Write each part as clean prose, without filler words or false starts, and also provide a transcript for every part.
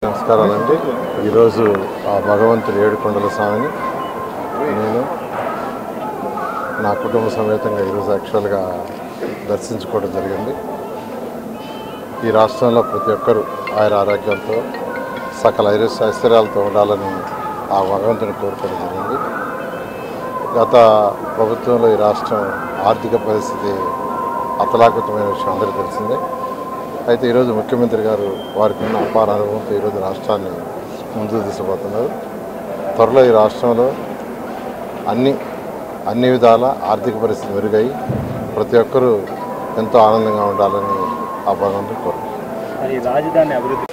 నమస్కారాలండి. ఈరోజు ఆ భగవంతుడు ఏడుకొండల స్వామిని నేను నా కుటుంబ సమేతంగా ఈరోజు యాక్చువల్గా దర్శించుకోవడం జరిగింది. ఈ రాష్ట్రంలో ప్రతి ఒక్కరూ ఆయన ఆరోగ్యంతో సకల ఐశ్వర్యాలతో ఉండాలని ఆ భగవంతుని కోరుకోవడం జరిగింది. గత ప్రభుత్వంలో ఈ రాష్ట్రం ఆర్థిక పరిస్థితి అతలాకుతమైన విషయం అందరికీ తెలిసిందే. అయితే ఈరోజు ముఖ్యమంత్రి గారు వారికి ఉన్న అపార అనుభవంతో ఈరోజు రాష్ట్రాన్ని ముందుకు తీసుకుపోతున్నారు. త్వరలో ఈ రాష్ట్రంలో అన్ని విధాల ఆర్థిక పరిస్థితి మెరుగై ప్రతి ఒక్కరూ ఎంతో ఆనందంగా ఉండాలని ఆ భగవంతుని కోరుకుంటున్నారు. రాజధాని అభివృద్ధి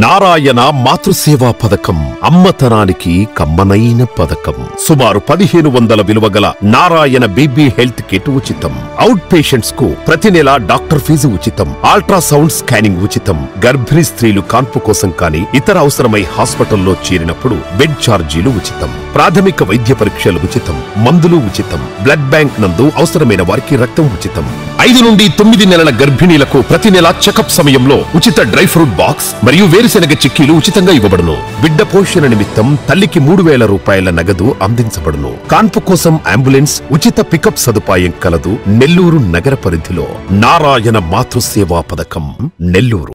నారాయణ మాతృసేవా పథకం అమ్మతనానికి కమ్మనైన పథకం. సుమారు 1500 విలువగల నారాయణ బేబీ హెల్త్ కిట్ ఉచితం. అవుట్ పేషెంట్స్ కు ప్రతి నెల డాక్టర్ ఫీజు ఉచితం. అల్ట్రాసౌండ్ స్కానింగ్ ఉచితం. గర్భిణీ స్త్రీలు కాన్పు కోసం కానీ ఇతర అవసరమై హాస్పిటల్లో చేరినప్పుడు బెడ్ ఛార్జీలు ఉచితం. ప్రాథమిక వైద్య పరీక్షలు ఉచితం. మందులు ఉచితం. బ్లడ్ బ్యాంక్ నందు అవసరమైన వారికి రక్తం ఉచితం. 5 నుండి 9 నెలల గర్భిణీలకు ప్రతి నెల చెకప్ సమయంలో ఉచిత డ్రై ఫ్రూట్ బాక్స్ మరియు వేరుశెనగ చిక్కీలు ఉచితంగా ఇవ్వబడును. బిడ్డ పోషణ నిమిత్తం తల్లికి 3000 రూపాయల నగదు అందించబడును. కాన్పు కోసం అంబులెన్స్ ఉచిత పికప్ సదుపాయం కలదు. నెల్లూరు నగర పరిధిలో నారాయణ మాతృసేవా పథకం, నెల్లూరు.